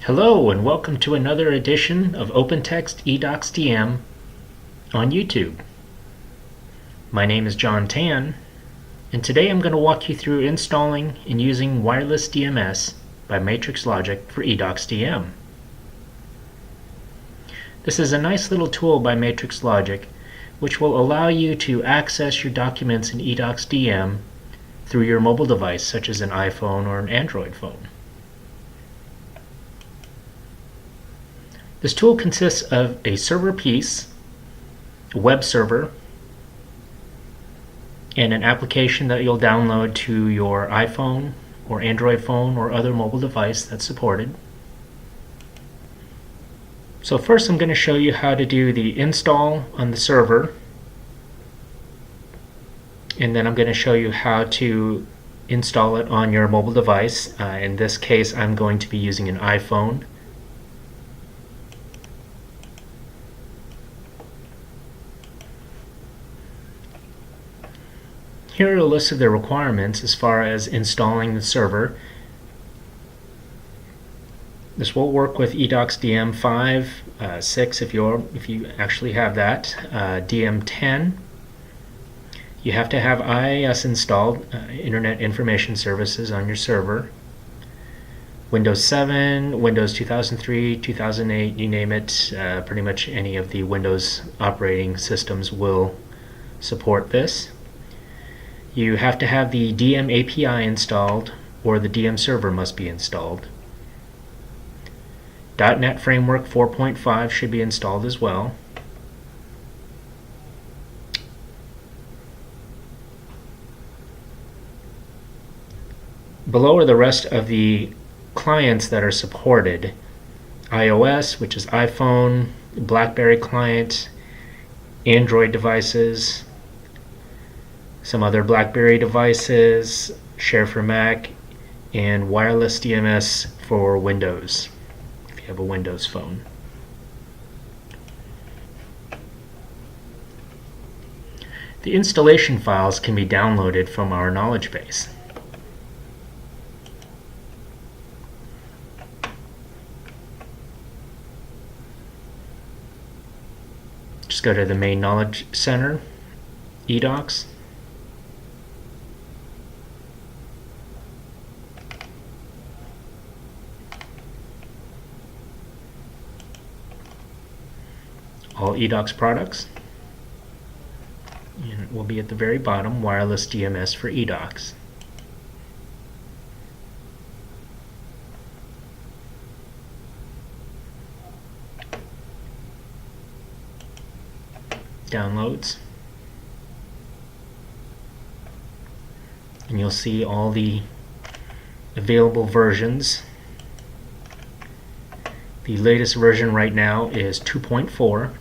Hello and welcome to another edition of OpenText eDOCS DM on YouTube. My name is John Tan, and today I'm going to walk you through installing and using Wireless DMS by Matrix Logic for eDOCS DM. This is a nice little tool by Matrix Logic which will allow you to access your documents in eDOCS DM through your mobile device such as an iPhone or an Android phone. This tool consists of a server piece, a web server, and an application that you'll download to your iPhone or Android phone or other mobile device that's supported. So first I'm going to show you how to do the install on the server, and then I'm going to show you how to install it on your mobile device. In this case I'm going to be using an iPhone. Here are a list of the requirements as far as installing the server. This will work with eDOCS DM 5, 6 if you actually have that, DM 10. You have to have IIS installed, Internet Information Services, on your server. Windows 7, Windows 2003, 2008, you name it, pretty much any of the Windows operating systems will support this. You have to have the DM API installed, or the DM server must be installed. .NET Framework 4.5 should be installed as well. Below are the rest of the clients that are supported. iOS, which is iPhone, BlackBerry client, Android devices, some other BlackBerry devices, Share for Mac, and Wireless DMS for Windows, if you have a Windows phone. The installation files can be downloaded from our knowledge base. Just go to the main Knowledge Center, eDOCS. All eDOCS products, and it will be at the very bottom, Wireless DMS for eDOCS. Downloads, and you'll see all the available versions. The latest version right now is 2.4.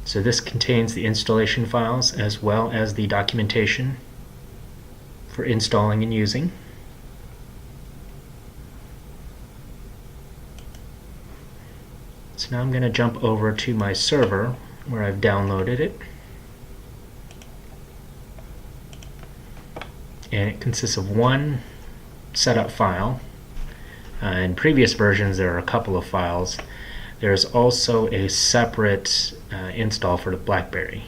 So this contains the installation files as well as the documentation for installing and using. So now I'm going to jump over to my server where I've downloaded it. And it consists of one setup file. In previous versions there are a couple of files. There's also a separate install for the BlackBerry.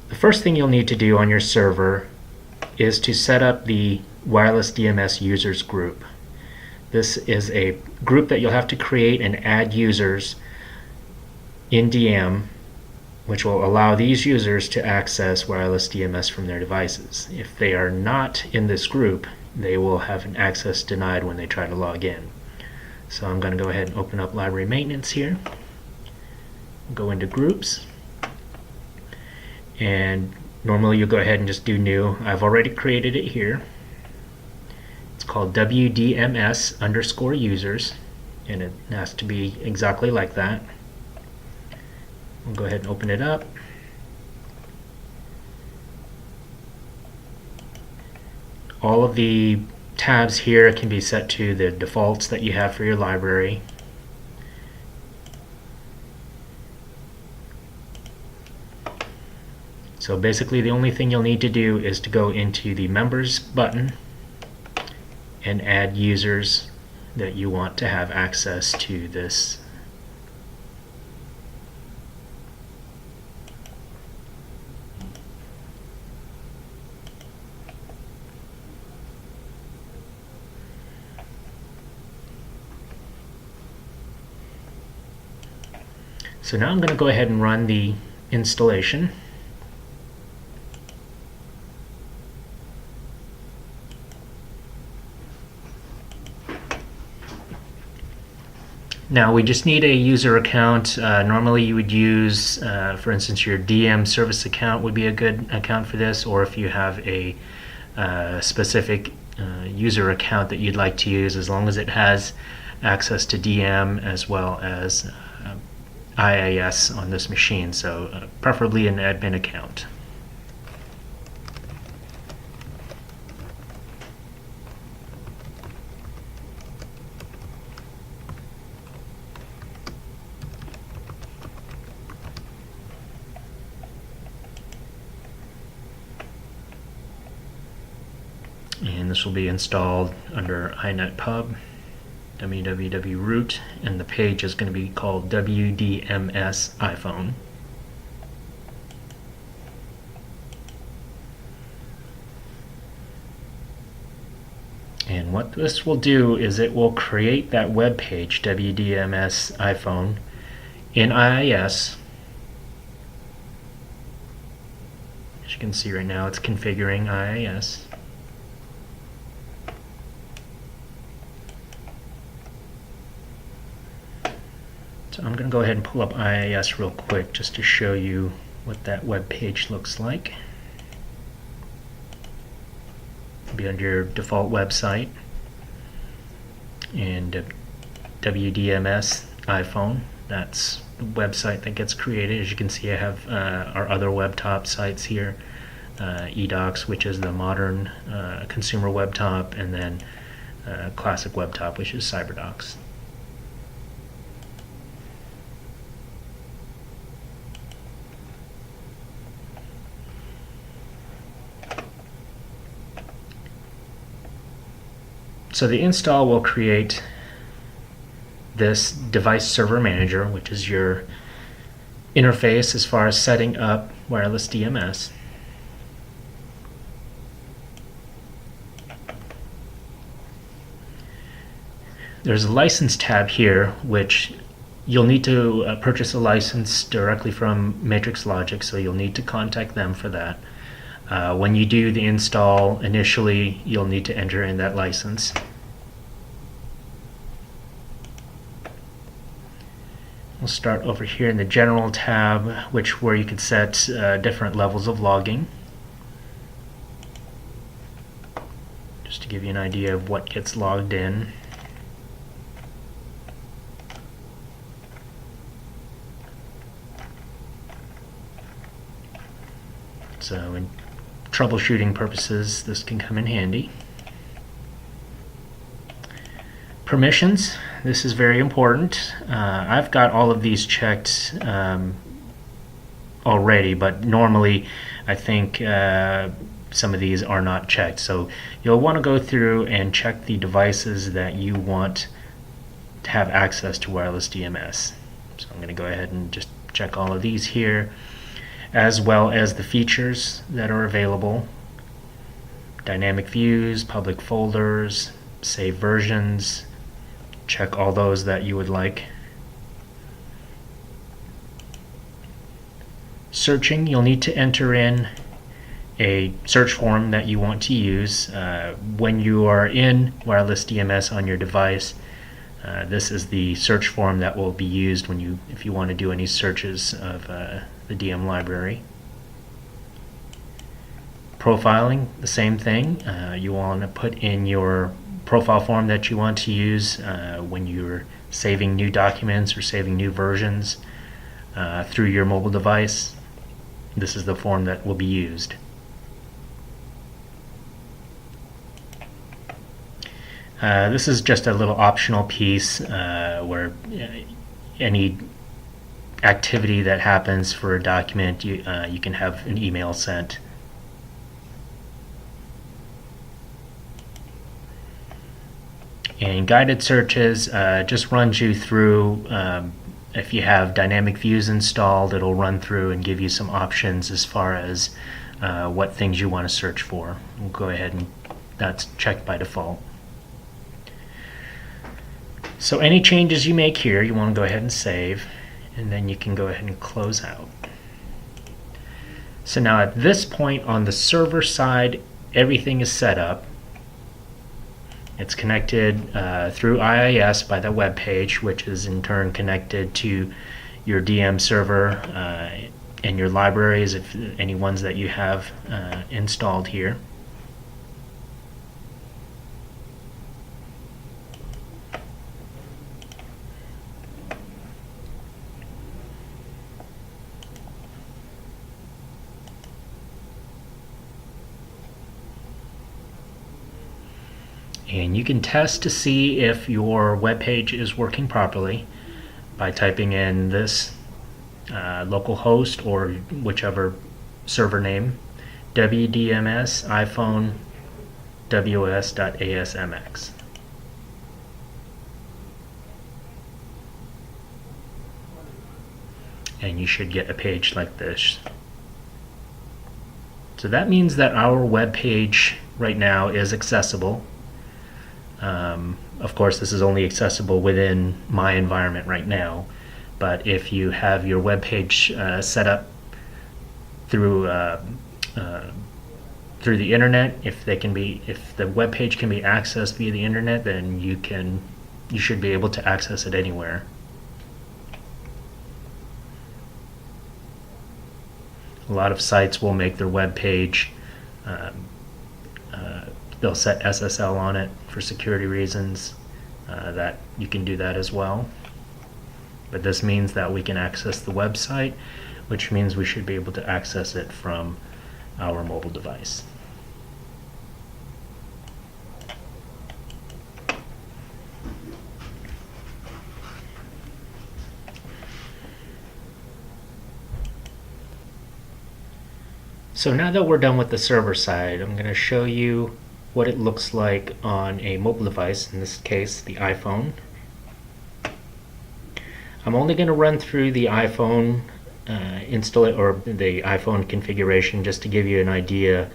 The first thing you'll need to do on your server is to set up the Wireless DMS users group. This is a group that you'll have to create and add users in DM, which will allow these users to access Wireless DMS from their devices. If they are not in this group, they will have an access denied when they try to log in. So I'm going to go ahead and open up Library Maintenance here, go into Groups, and normally you'll go ahead and just do New. I've already created it here. It's called WDMS_users, and it has to be exactly like that. We'll go ahead and open it up. All of the tabs here can be set to the defaults that you have for your library. So basically the only thing you'll need to do is to go into the Members button and add users that you want to have access to this. So now I'm going to go ahead and run the installation. Now we just need a user account. Normally you would use, for instance, your DM service account would be a good account for this, or if you have a specific user account that you'd like to use, as long as it has access to DM as well as IIS on this machine, so preferably an admin account. And this will be installed under inetpub www.root, and the page is going to be called WDMS iPhone. And what this will do is it will create that web page, WDMS iPhone, in IIS. As you can see right now, it's configuring IIS. So I'm going to go ahead and pull up IIS real quick just to show you what that web page looks like. It'll be under your default website, and WDMS iPhone, that's the website that gets created. As you can see, I have our other web top sites here, eDOCS, which is the modern consumer web top, and then classic web top, which is CyberDocs. So the install will create this device server manager, which is your interface as far as setting up wireless DMS. There's a license tab here, which you'll need to purchase a license directly from Matrix Logic, so you'll need to contact them for that. When you do the install initially, you'll need to enter in that license. We'll start over here in the General tab, where you could set different levels of logging. Just to give you an idea of what gets logged in. So in troubleshooting purposes, this can come in handy. Permissions, this is very important. I've got all of these checked already, but normally I think some of these are not checked. So you'll want to go through and check the devices that you want to have access to wireless DMS. So I'm going to go ahead and just check all of these here, as well as the features that are available. Dynamic views, public folders, save versions. Check all those that you would like. Searching, you'll need to enter in a search form that you want to use. When you are in wireless DMS on your device, this is the search form that will be used if you want to do any searches of the DM library. Profiling, the same thing. You want to put in your profile form that you want to use when you're saving new documents or saving new versions through your mobile device. This is the form that will be used. This is just a little optional piece where any activity that happens for a document, you can have an email sent. And guided searches just runs you through, if you have dynamic views installed, it'll run through and give you some options as far as what things you want to search for. We'll go ahead and that's checked by default. So any changes you make here, you want to go ahead and save, and then you can go ahead and close out. So now at this point on the server side, everything is set up. It's connected through IIS by the web page, which is in turn connected to your DM server and your libraries, if any ones that you have installed here. And you can test to see if your web page is working properly by typing in this local host or whichever server name, wdms iphone wos.asmx. And you should get a page like this. So that means that our web page right now is accessible. Of course, this is only accessible within my environment right now, but if you have your web page set up through the internet, if the web page can be accessed via the internet, then you should be able to access it anywhere. A lot of sites will make their web page they'll set SSL on it for security reasons. That you can do that as well. But this means that we can access the website, which means we should be able to access it from our mobile device. So now that we're done with the server side, I'm going to show you what it looks like on a mobile device, in this case the iPhone. I'm only going to run through the iPhone or the iPhone configuration just to give you an idea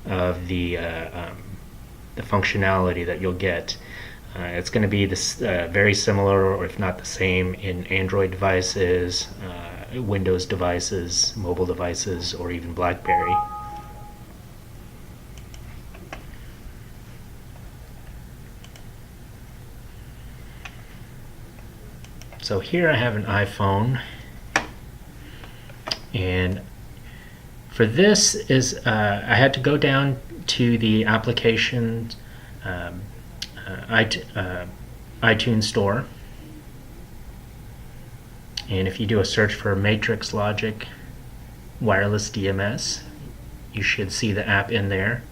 of the functionality that you'll get. It's going to be this very similar, or if not the same, in Android devices, Windows devices, mobile devices, or even BlackBerry. So here I have an iPhone, and for this I had to go down to the application iTunes Store, and if you do a search for Matrix Logic Wireless DMS, you should see the app in there.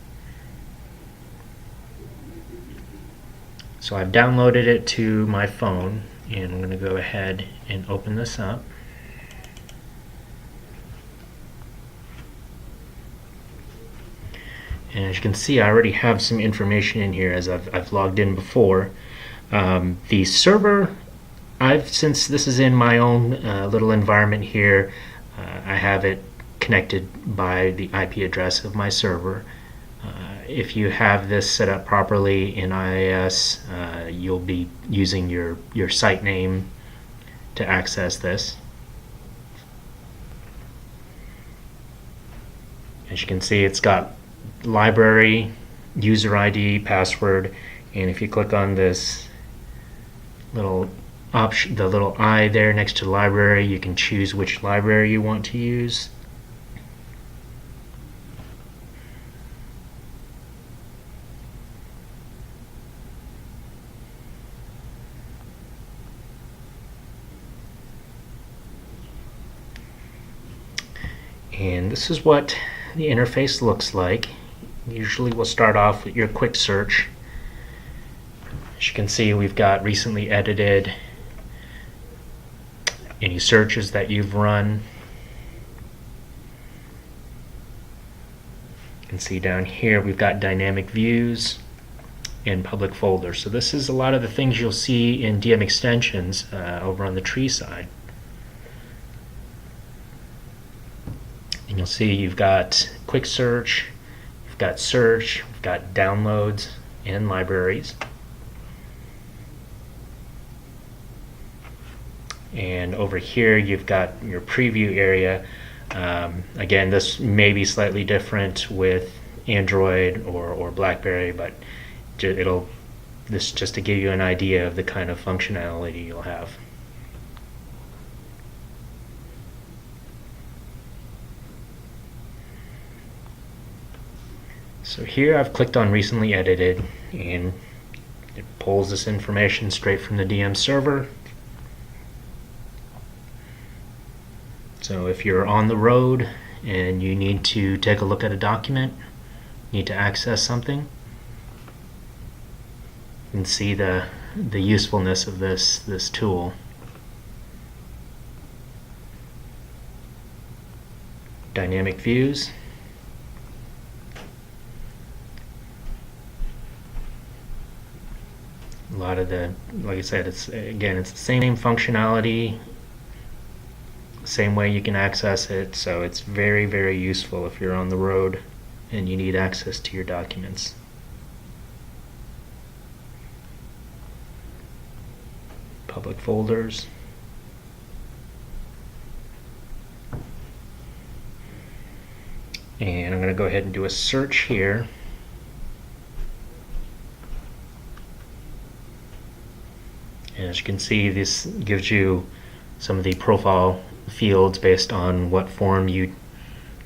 So I've downloaded it to my phone, and I'm going to go ahead and open this up. And as you can see, I already have some information in here as I've logged in before. The server, since this is in my own little environment here, I have it connected by the IP address of my server. If you have this set up properly in IIS, you'll be using your site name to access this. As you can see, it's got library, user ID, password, and if you click on this little option, the little I there next to library, you can choose which library you want to use. And this is what the interface looks like. Usually we'll start off with your quick search. As you can see, we've got recently edited any searches that you've run. You can see down here we've got dynamic views and public folders. So this is a lot of the things you'll see in DM extensions over on the tree side. And you'll see you've got quick search, you've got search, you've got downloads and libraries. And over here you've got your preview area. Again, this may be slightly different with Android or BlackBerry, but this just to give you an idea of the kind of functionality you'll have. So here I've clicked on recently edited, and it pulls this information straight from the DM server. So if you're on the road and you need to take a look at a document, need to access something, you can see the usefulness of this tool. Dynamic views. A lot of like I said, it's the same functionality, same way you can access it, so it's very, very useful if you're on the road and you need access to your documents. Public folders. And I'm going to go ahead and do a search here. And as you can see, this gives you some of the profile fields based on what form you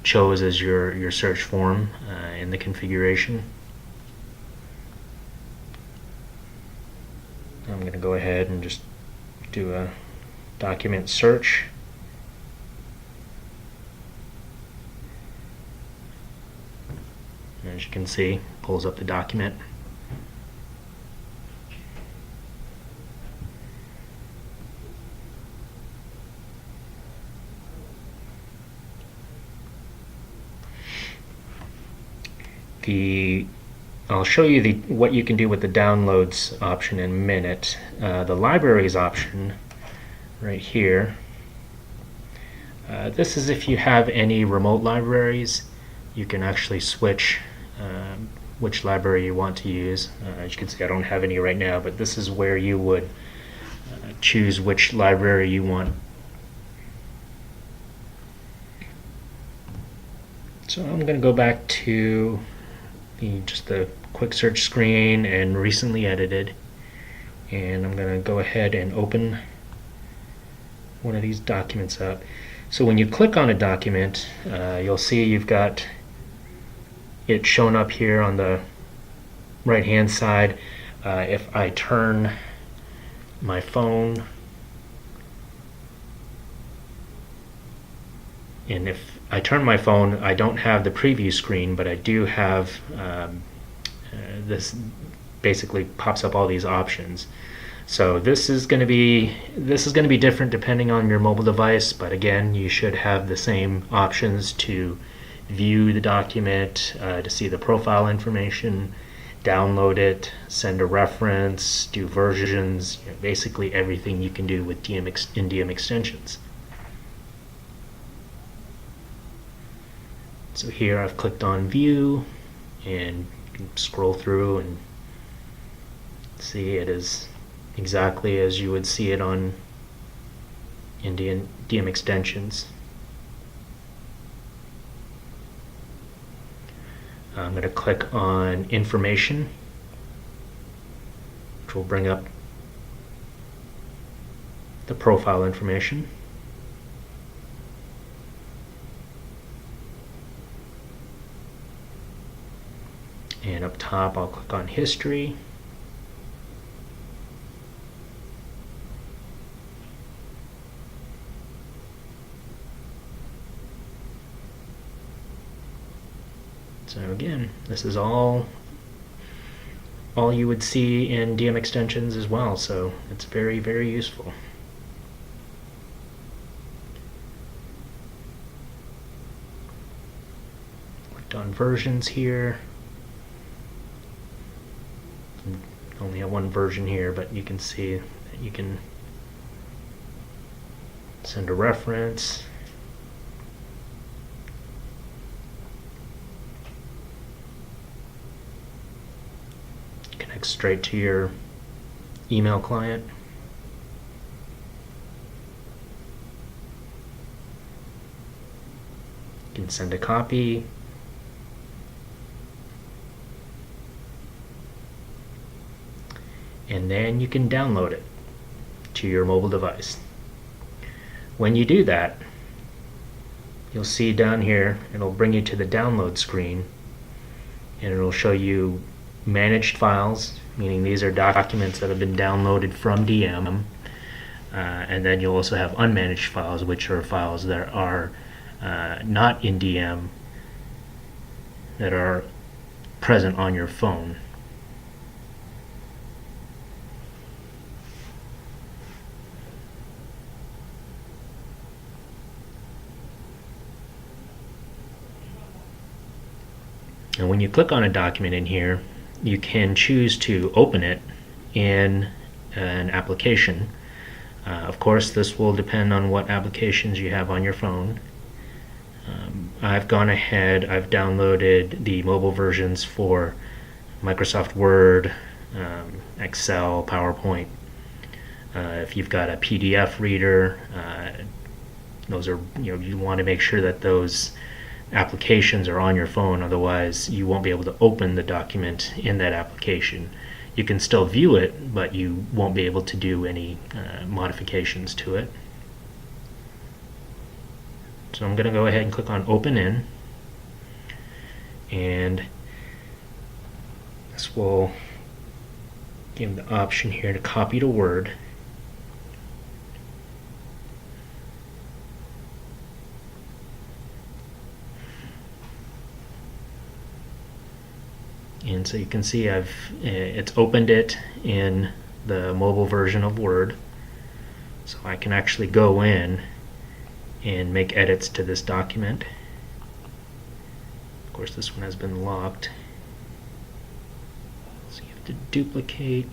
chose as your search form in the configuration. I'm going to go ahead and just do a document search. And as you can see, pulls up the document. I'll show you what you can do with the downloads option in a minute. The libraries option right here, this is if you have any remote libraries, you can actually switch which library you want to use. As you can see, I don't have any right now, but this is where you would choose which library you want. So I'm going to go back to just the quick search screen and recently edited, and I'm going to go ahead and open one of these documents up. So when you click on a document, you'll see you've got it shown up here on the right hand side. If I turn my phone, and if I turn my phone, I don't have the preview screen, but I do have this basically pops up all these options. So this is going to be different depending on your mobile device, but again, you should have the same options to view the document, to see the profile information, download it, send a reference, do versions, basically everything you can do with DM extensions. So here I've clicked on view, and you can scroll through and see it is exactly as you would see it on DM extensions. I'm going to click on information, which will bring up the profile information. And up top, I'll click on history. So again, this is all you would see in DM extensions as well, so it's very, very useful. clicked on versions here. I only have one version here, but you can see that you can send a reference. Connect straight to your email client. You can send a copy. And then you can download it to your mobile device. When you do that, you'll see down here, it'll bring you to the download screen, and it'll show you managed files, meaning these are documents that have been downloaded from DM, and then you'll also have unmanaged files, which are files that are not in DM, that are present on your phone. And when you click on a document in here, you can choose to open it in an application. Of course, this will depend on what applications you have on your phone. I've gone ahead, I've downloaded the mobile versions for Microsoft Word, Excel, PowerPoint. If you've got a PDF reader, those are, you want to make sure that those applications are on your phone, otherwise you won't be able to open the document in that application. You can still view it, but you won't be able to do any modifications to it. So I'm going to go ahead and click on Open In, and this will give the option here to copy to Word. And so you can see it's opened it in the mobile version of Word. So I can actually go in and make edits to this document. Of course, this one has been locked. So you have to duplicate.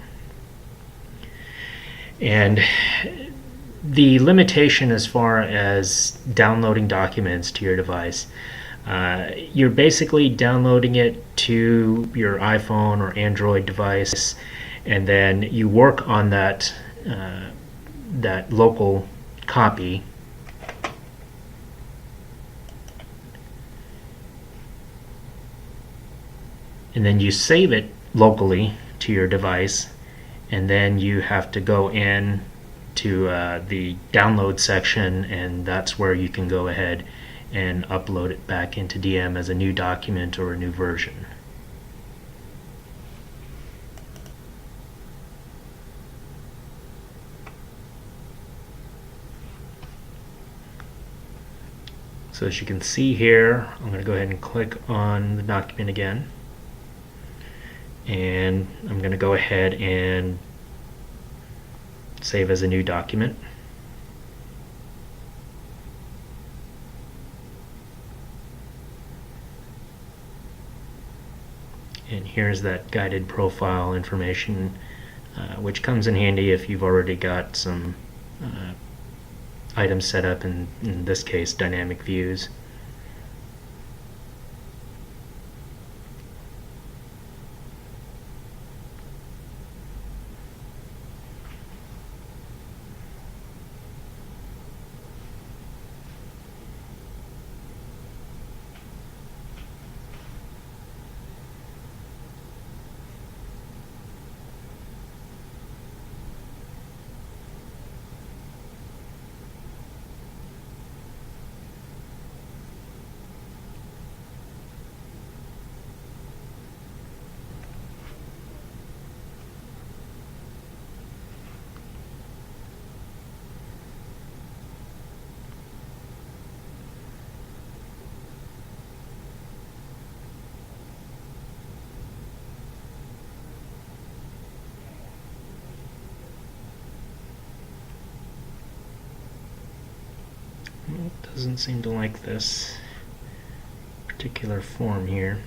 And the limitation as far as downloading documents to your device, you're basically downloading it to your iPhone or Android device, and then you work on that that local copy. And then you save it locally to your device, and then you have to go in to the download section, and that's where you can go ahead and upload it back into DM as a new document or a new version. So as you can see here, I'm going to go ahead and click on the document again, and I'm going to go ahead and save as a new document. And here's that guided profile information, which comes in handy if you've already got some items set up, in this case dynamic views. It doesn't seem to like this particular form here.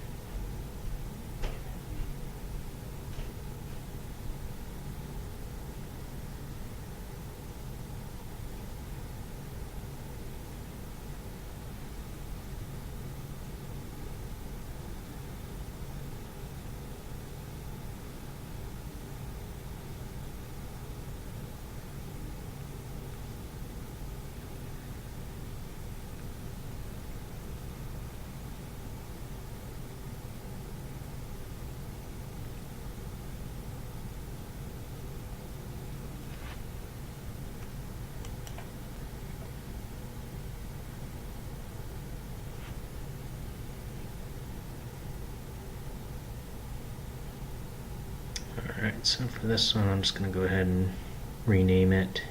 Alright, so for this one I'm just going to go ahead and rename it.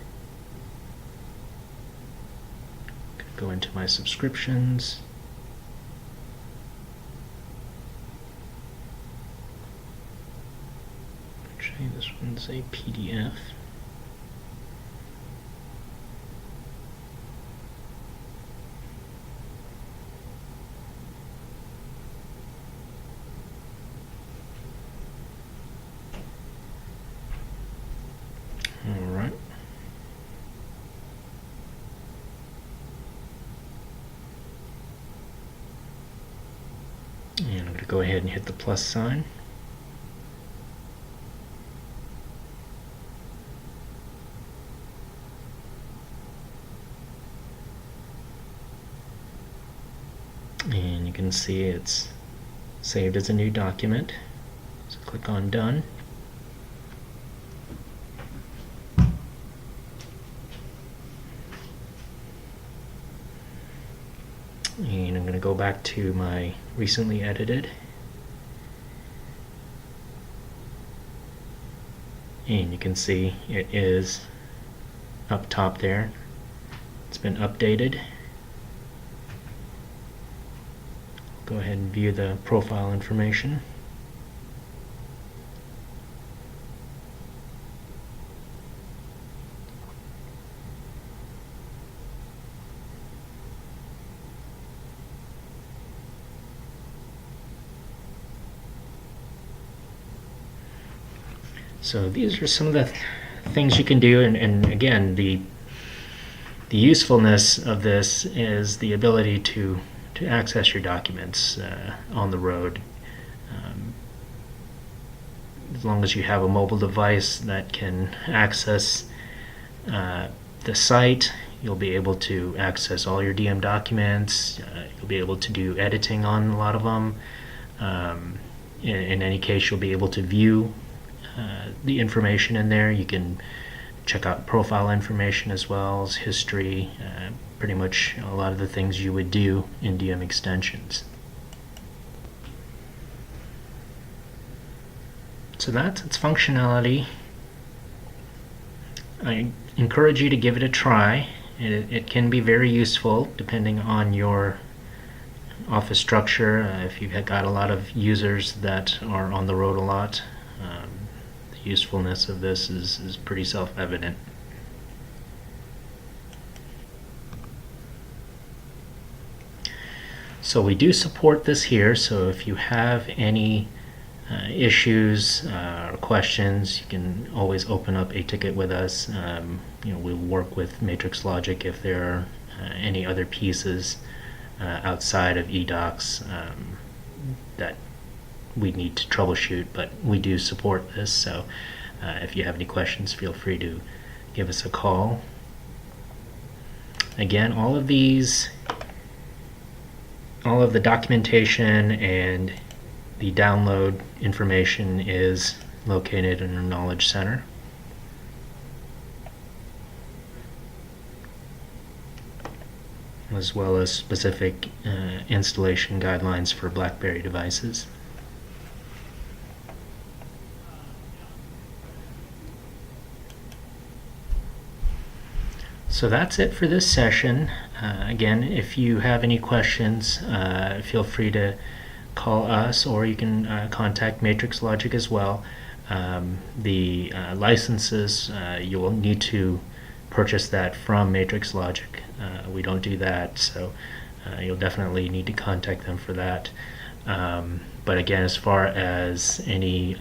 Go into my subscriptions. Actually, this one's a PDF. Alright. And I'm going to go ahead and hit the plus sign. And you can see it's saved as a new document. So click on Done. And I'm going to go back to my recently edited. And you can see it is up top there. It's been updated. Go ahead and view the profile information. So these are some of the things you can do, and again, the usefulness of this is the ability to access your documents on the road. As long as you have a mobile device that can access the site, you'll be able to access all your DM documents. You'll be able to do editing on a lot of them. In any case, you'll be able to view the information in there. You can check out profile information as well as history, pretty much a lot of the things you would do in DM extensions. So that's its functionality. I encourage you to give it a try. It can be very useful depending on your office structure. If you've got a lot of users that are on the road a lot, the usefulness of this is pretty self-evident. So we do support this here, so if you have any issues or questions, you can always open up a ticket with us. We'll work with Matrix Logic if there are any other pieces outside of eDOCS that we need to troubleshoot, but we do support this, so if you have any questions, feel free to give us a call. Again, all of the documentation and the download information is located in our Knowledge Center. As well as specific installation guidelines for BlackBerry devices. So that's it for this session. Again, if you have any questions, feel free to call us, or you can contact Matrix Logic as well. The licenses, you will need to purchase that from Matrix Logic. We don't do that, so you'll definitely need to contact them for that. But again, as far as any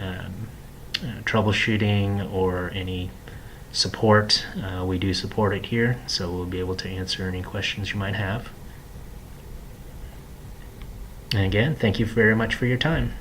troubleshooting or any support, we do support it here, so we'll be able to answer any questions you might have. And again, thank you very much for your time.